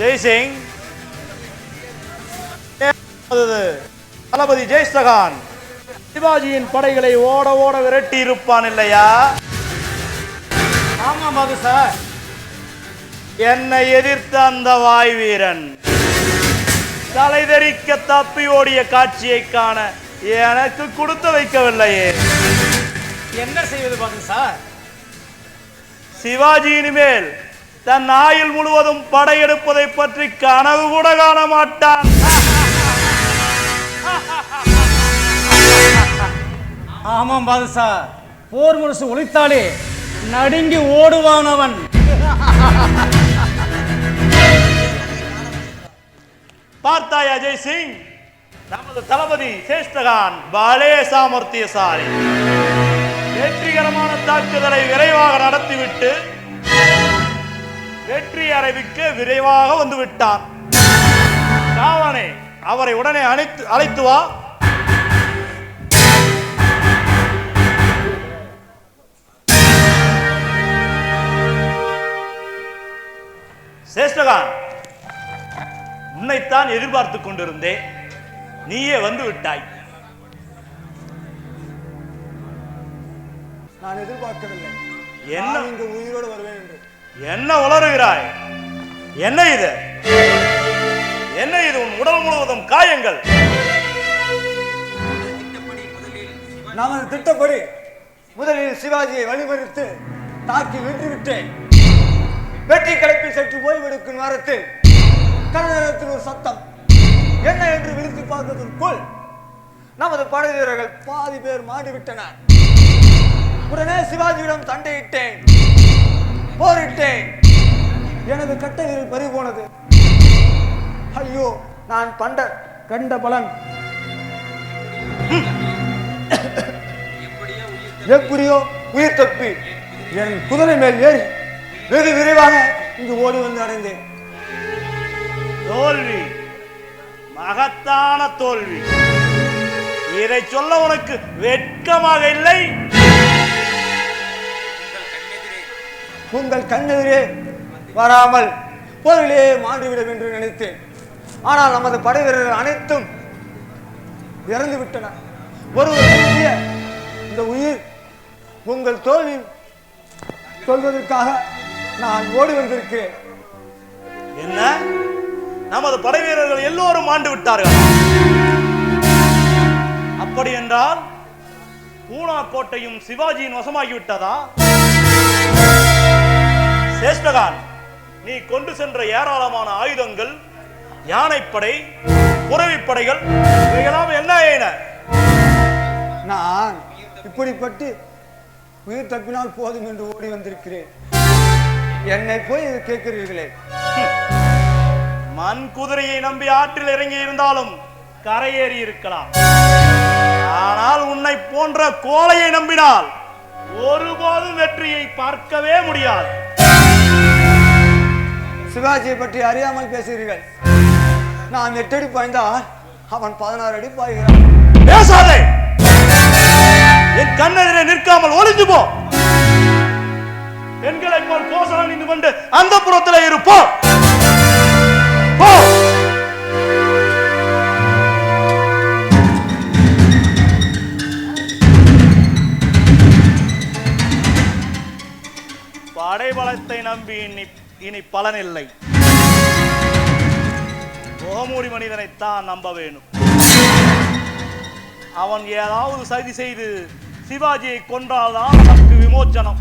ஜெய்சிங், தளபதி ஜெய்சகான் சிவாஜியின் படைகளை ஓட ஓட விரட்டி இருப்பான் இல்லையா? ஆமா மது சார். என்னை எதிர்த்த அந்த வாய் வீரன் தலைதெறிக்க தப்பி ஓடிய காட்சியை காண எனக்கு கொடுத்து வைக்கவில்லையே. என்ன செய்வது மது சார்? சிவாஜியின் மேல் தன் ஆயுள் முழுவதும் படையெடுப்பதை பற்றி கனவு கூட காண மாட்டான். ஆமாம் பாதுஷா, போர் முரசு ஒலித்தாலே நடுங்கி ஓடுவான் அவன். பார்த்தாயா ஜெய்சிங், நமது தளபதி சேஷ்டகான் பாலே சாமர்த்தியசாலி. வெற்றிகரமான தாக்குதலை விரைவாக நடத்திவிட்டு வெற்றி அறிவிக்க விரைவாக வந்து விட்டான். ராவணே, அவரை உடனே அழைத்து வா. சேஷ்டகான், உன்னைத்தான் எதிர்பார்த்துக் கொண்டிருந்தேன். நீயே வந்து விட்டாய். நான் எதிர்பார்க்கவில்லை. என்ன இங்கு உயிரோடு வருவேன் என்று. என்ன உளறுகிறாய்? என்ன இது? என்ன இது? உன் உடல் முழுவதும் காயங்கள். நமது திட்டப்படி முதலில் சிவாஜியை வழிமறித்து தாக்கி வென்றுவிட்டேன். வெற்றி கலைப்பில் சற்று ஓய்வெடுக்கும் நேரத்தில் கனநேரத்தில் ஒரு சத்தம் என்ன என்று விழித்து பார்ப்பதற்குள் நமது படை வீரர்கள் பாதி பேர் மாண்டிவிட்டனர். உடனே சிவாஜியிடம் சண்டையிட்டேன், போரிட்டேன். எனது கட்டையில் பறி போனது. ஐயோ, நான் கண்ட பலன். எப்படியோ உயிர் தப்பி என் குதிரை மேல் ஏறி வெகு விரைவாக இங்கு ஓடி வந்து அடைந்தேன். தோல்வி, மகத்தான தோல்வி. இதை சொல்ல உனக்கு வெட்கமாக இல்லை? உங்கள் கண்ணெதிரே வராமல் போரிலே மாண்டிவிடும் என்று நினைத்தேன். ஆனால் நமது படை வீரர்கள் அனைத்தும் இறந்து விட்டனர். ஒருவர் இந்த உயிர் உங்கள் தோல்வி சொல்வதற்காக நான் ஓடி வந்திருக்கிறேன். என்ன? நமது படை வீரர்கள் எல்லோரும் மாண்டு விட்டார்கள். அப்படி என்றால் பூனா கோட்டையும் சிவாஜியின் வசமாகிவிட்டதா? சேஷ்டகான், நீ கொண்டு சென்ற ஏராளமான ஆயுதங்கள், யானைப்படை, புறவிப்படைகள் இவையெல்லாம் என்ன ஆயின? நான் இப்படிப்பட்டு உயிர் தப்பினால் போதும் என்று ஓடி வந்திருக்கிறேன். என்னை போய் கேட்கிறீர்களே. மண் குதிரையை நம்பி ஆற்றில் இறங்கி இருந்தாலும் கரையேறி இருக்கலாம். ஆனால் உன்னை போன்ற கோழையை நம்பினால் ஒருபோதும் வெற்றியை பார்க்கவே முடியாது. சிவாஜியை பற்றி அறியாமல் பேசுகிறீர்கள். நான் 8 அடி பாய்ந்தால் அவன் 16 அடி பாய்கிறான். பேசாதே! என் கண்ணெதிரே நிற்காமல் ஒளிந்து போ. பெண்களை போல் கோசல நின்று கொண்டு அந்த புறத்தில் இருப்போம். படைபலத்தை நம்பி இனி பலனில்லை. முகமூடி மனிதனைத்தான் நம்ப வேணும். அவன் ஏதாவது சதி செய்து சிவாஜியை கொன்றால்தான் நமக்கு விமோச்சனம்.